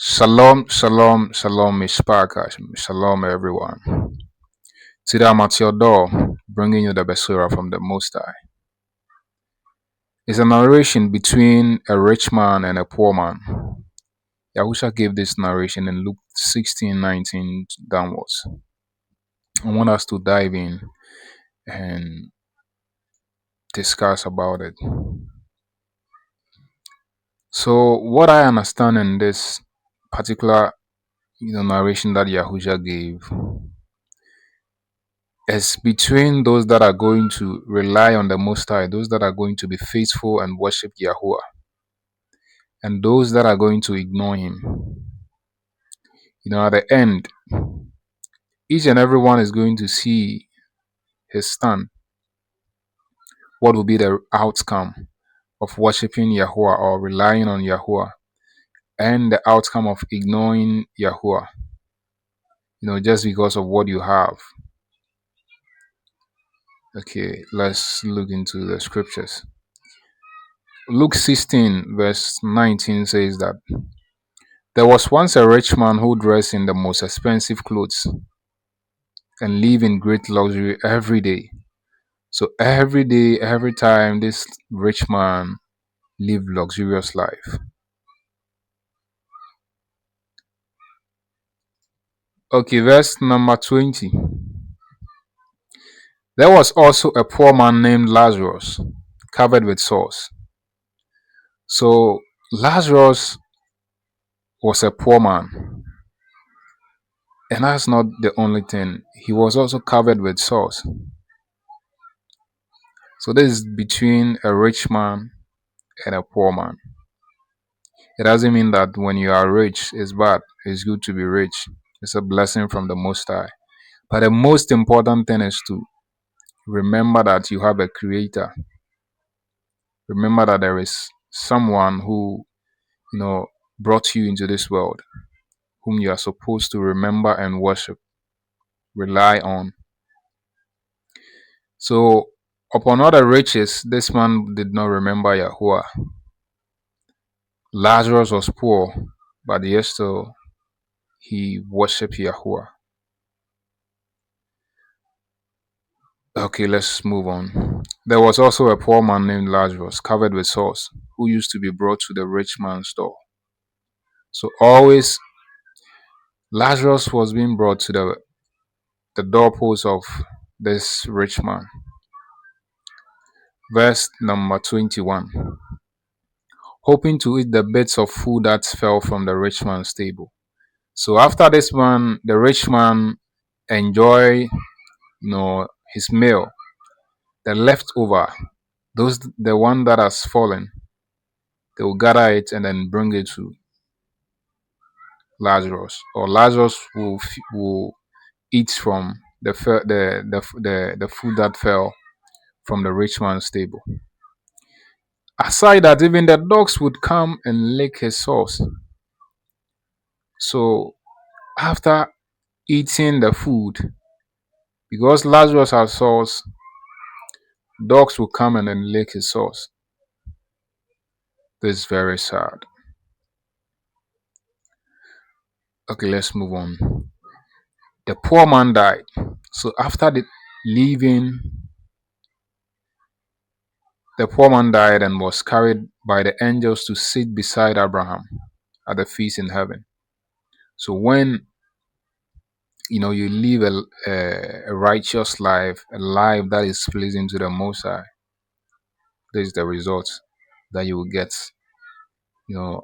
Shalom, shalom, shalom, Mishpaka, shalom, everyone. Today I'm at your door, bringing you the Besura from the Most High. It's a narration between a rich man and a poor man. Yahusha gave this narration in Luke 16:19 downwards. I want us to dive in and discuss about it. So, what I understand in this particular narration that Yahusha gave is between those that are going to rely on the Most High, those that are going to be faithful and worship Yahuwah, and those that are going to ignore Him. At the end, each and every one is going to see his stand. What will be the outcome of worshiping Yahuwah or relying on Yahuwah, and the outcome of ignoring Yahuwah, just because of what you have. Okay, let's look into the scriptures. Luke 16, verse 19 says that there was once a rich man who dressed in the most expensive clothes and lived in great luxury every day. So every day, every time, this rich man lived luxurious life. Okay, verse number 20. There was also a poor man named Lazarus, covered with sores. So Lazarus was a poor man. And that's not the only thing. He was also covered with sores. So this is between a rich man and a poor man. It doesn't mean that when you are rich, it's bad. It's good to be rich. It's a blessing from the Most High. But the most important thing is to remember that you have a creator. Remember that there is someone who, brought you into this world, whom you are supposed to remember and worship, rely on. So, upon all the riches, this man did not remember Yahuwah. Lazarus was poor, but yet still he worshipped Yahuwah. Okay, let's move on. There was also a poor man named Lazarus, covered with sores, who used to be brought to the rich man's door. So always Lazarus was being brought to the doorpost of this rich man. Verse number 21. Hoping to eat the bits of food that fell from the rich man's table. So after this man, the rich man enjoy, his meal, the leftover, the one that has fallen, they will gather it and then bring it to Lazarus, or Lazarus will eat from the food that fell from the rich man's table. Aside that, even the dogs would come and lick his sores. So after eating the food, because Lazarus had sores, dogs will come and then lick his sores. This is very sad. Okay, let's move on. The poor man died. So after leaving, the poor man died and was carried by the angels to sit beside Abraham at the feast in heaven. So when you live a righteous life, a life that is pleasing to the Most High, this is the result that you will get, in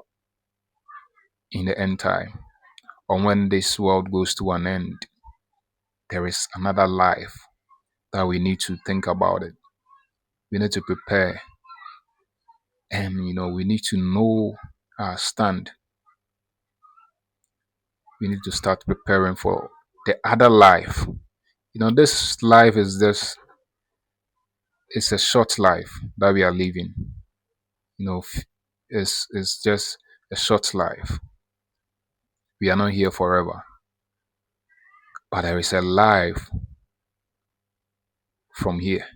the end time. Or when this world goes to an end, there is another life that we need to think about it. We need to prepare, and we need to know our stand. We need to start preparing for the other life. This life it's a short life that we are living. It's just a short life. We are not here forever. But there is a life from here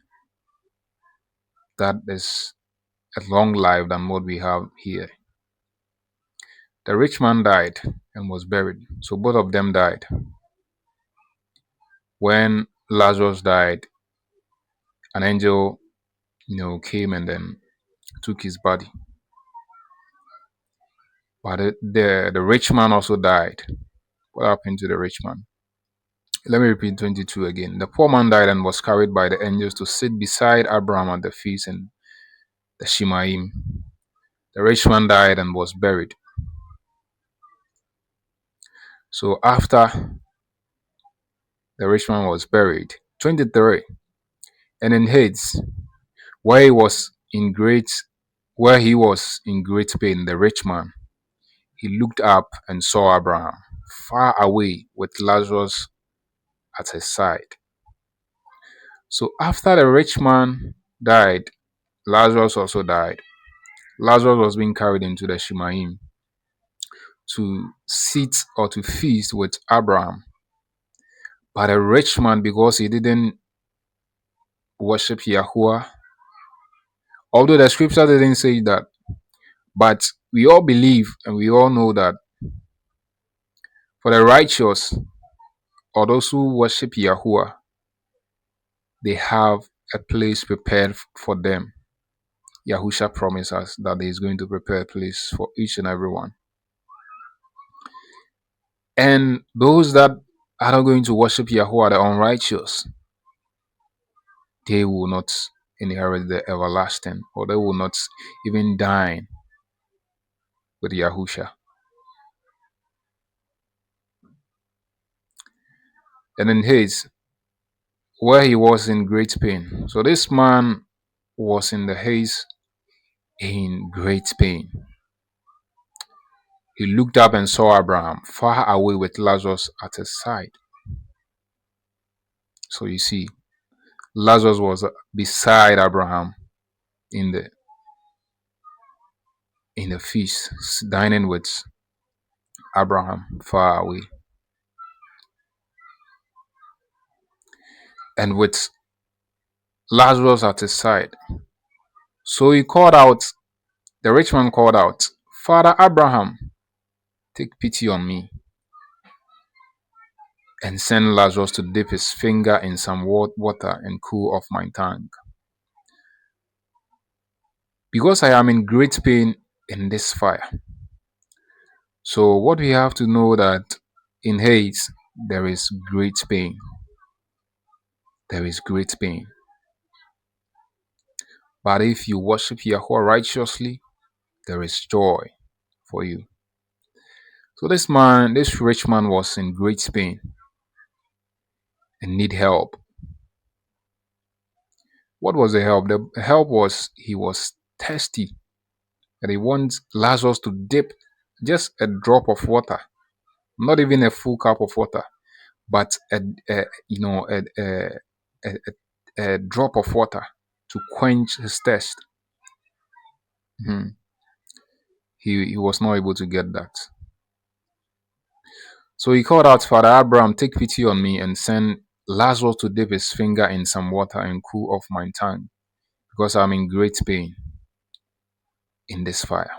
that is a long life than what we have here. The rich man died and was buried. So both of them died. When Lazarus died, an angel, came and then took his body. But the rich man also died. What happened to the rich man? Let me repeat 22 again. The poor man died and was carried by the angels to sit beside Abraham at the feast in the Shimaim. The rich man died and was buried. So after the rich man was buried, 23, and in Hades, where he was in great where he was in great pain, the rich man, he looked up and saw Abraham far away with Lazarus at his side. So after the rich man died, Lazarus also died. Lazarus was being carried into the Shimaim to sit or to feast with Abraham. But a rich man, because he didn't worship Yahuwah, although the scripture didn't say that, but we all believe and we all know that for the righteous or those who worship Yahuwah, they have a place prepared for them. Yahusha promised us that he is going to prepare a place for each and every one. And those that are not going to worship Yahuwah, the unrighteous, they will not inherit the everlasting, or they will not even dine with Yahusha. And in Hades, where he was in great pain. So this man was in the Hades in great pain. He looked up and saw Abraham far away with Lazarus at his side. So you see, Lazarus was beside Abraham in the feast, dining with Abraham far away. And with Lazarus at his side. So he called out, the rich man called out, Father Abraham, take pity on me and send Lazarus to dip his finger in some water and cool off my tongue, because I am in great pain in this fire. So what we have to know that in Hades there is great pain. There is great pain. But if you worship Yahweh righteously, there is joy for you. So this rich man was in great pain and need help. What was the help? The help was he was thirsty, and he wants Lazarus to dip just a drop of water, not even a full cup of water, but a drop of water to quench his thirst. He was not able to get that. So he called out, Father Abraham, take pity on me and send Lazarus to dip his finger in some water and cool off my tongue, because I'm in great pain in this fire.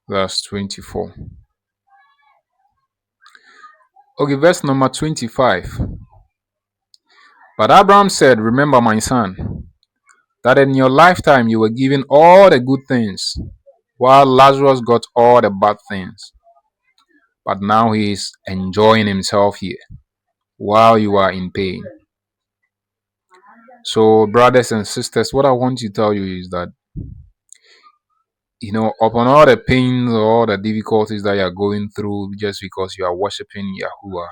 Verse 24. Okay, verse number 25. But Abraham said, remember, my son, that in your lifetime you were given all the good things, while Lazarus got all the bad things. But now he is enjoying himself here, while you are in pain. So, brothers and sisters, what I want to tell you is that, upon all the pains or all the difficulties that you are going through just because you are worshiping Yahuwah,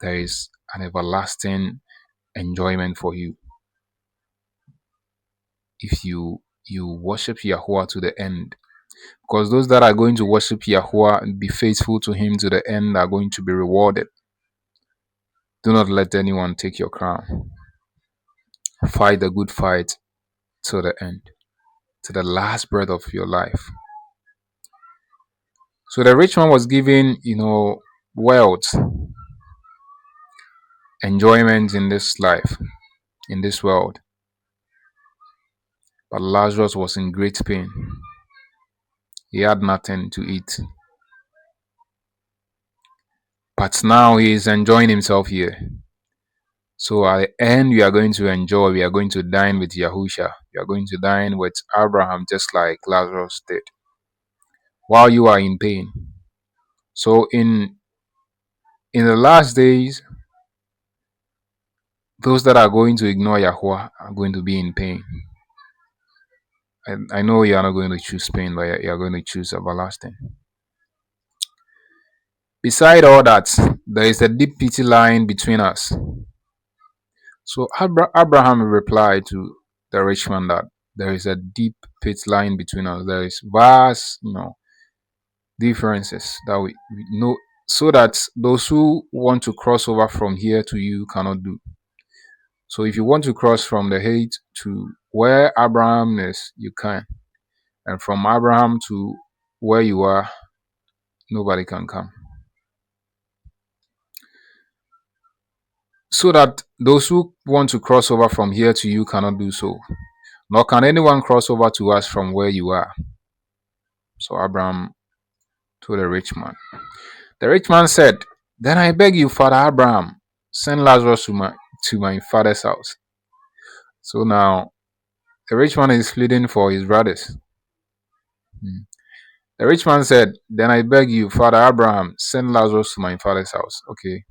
there is an everlasting enjoyment for you. If you worship Yahuwah to the end. Because those that are going to worship Yahuwah and be faithful to him to the end are going to be rewarded. Do not let anyone take your crown. Fight the good fight to the end, to the last breath of your life. So the rich man was given, wealth, enjoyment in this life, in this world. but Lazarus was in great pain. He had nothing to eat. But now he is enjoying himself here. So at the end, we are going to enjoy, we are going to dine with Yahusha. We are going to dine with Abraham just like Lazarus did while you are in pain. So in the last days, those that are going to ignore Yahuwah are going to be in pain. And I know you are not going to choose pain, but you are going to choose everlasting. Beside all that, there is a deep pity line between us. So Abraham replied to the rich man that there is a deep pit line between us. There is vast, differences that we know, so that those who want to cross over from here to you cannot do. So if you want to cross from the height to where Abraham is, you can. And from Abraham to where you are, nobody can come. So that those who want to cross over from here to you cannot do so. Nor can anyone cross over to us from where you are. So Abraham told the rich man. The rich man said, then I beg you, Father Abraham, send Lazarus to my father's house. So now the rich man is pleading for his brothers. The rich man said, then I beg you, Father Abraham, send Lazarus to my father's house. Okay.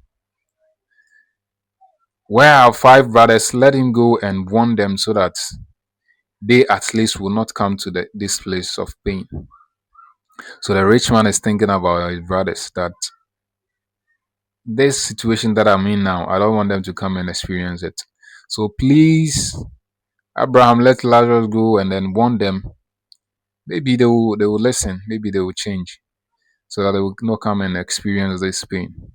Where I have 5 brothers, let him go and warn them so that they at least will not come to this place of pain. So the rich man is thinking about his brothers, that this situation that I'm in now, I don't want them to come and experience it. So please, Abraham, let Lazarus go and then warn them. Maybe they will listen. Maybe they will change, so that they will not come and experience this pain.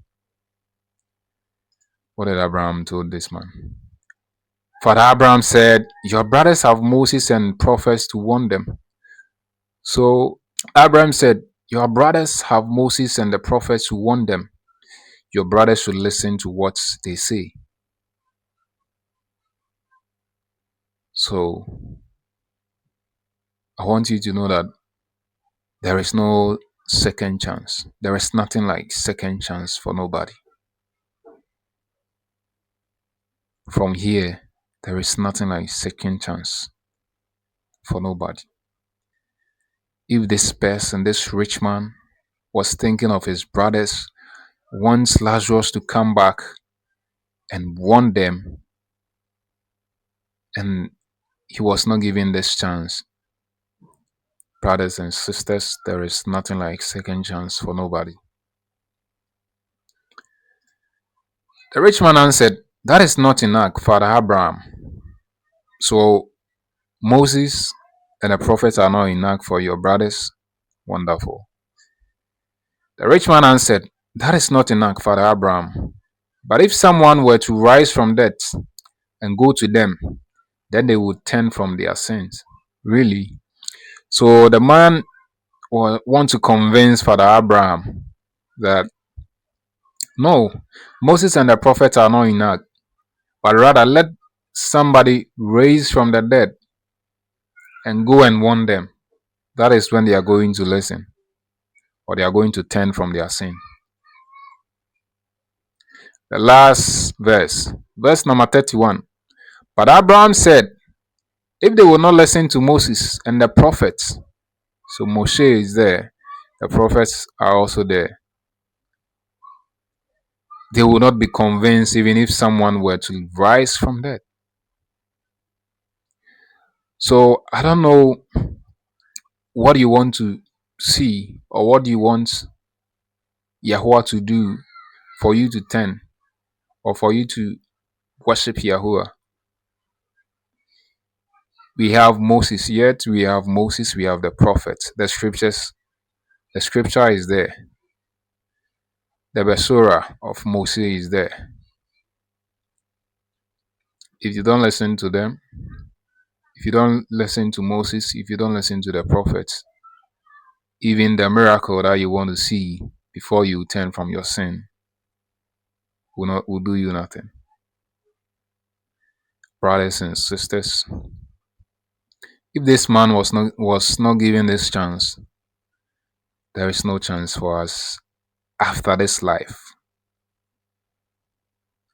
What did Abraham told this man? Father Abraham said, your brothers have Moses and prophets to warn them. So Abraham said, your brothers have Moses and the prophets to warn them. Your brothers should listen to what they say. So I want you to know that there is no second chance. There is nothing like second chance for nobody. From here, there is nothing like second chance for nobody. If this person, this rich man, was thinking of his brothers, wants Lazarus to come back and warn them, and he was not given this chance. Brothers and sisters, there is nothing like second chance for nobody. The rich man answered, that is not enough, Father Abraham. So Moses and the prophets are not enough for your brothers? Wonderful. The rich man answered, that is not enough, Father Abraham. But if someone were to rise from death and go to them, then they would turn from their sins. Really? So the man want to convince Father Abraham that no, Moses and the prophets are not enough, but rather let somebody raise from the dead and go and warn them. That is when they are going to listen, or they are going to turn from their sin. The last verse number 31. But Abraham said, if they will not listen to Moses and the prophets, so Moshe is there, the prophets are also there, they will not be convinced even if someone were to rise from death. So I don't know what you want to see, or what do you want Yahuwah to do for you to turn, or for you to worship Yahuwah. We have Moses, yet we have Moses, we have the prophets, the scripture is there. The Besorah of Moses is there. If you don't listen to them, if you don't listen to Moses, if you don't listen to the prophets, even the miracle that you want to see before you turn from your sin will do you nothing. Brothers and sisters, If this man was not given this chance, there is no chance for us after this life.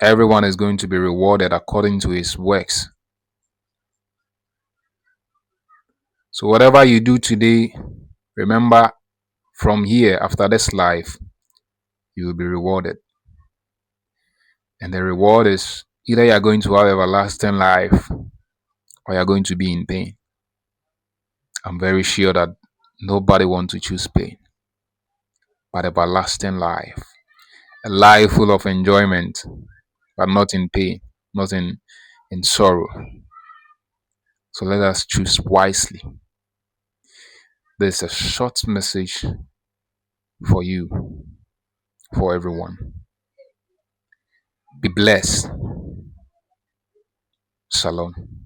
Everyone is going to be rewarded according to his works. So whatever you do today, remember from here after this life, you will be rewarded. And the reward is either you are going to have everlasting life or you are going to be in pain. I'm very sure that nobody wants to choose pain, but everlasting life. A life full of enjoyment, but not in pain, not in sorrow. So let us choose wisely. There's a short message for you, for everyone. Be blessed. Shalom.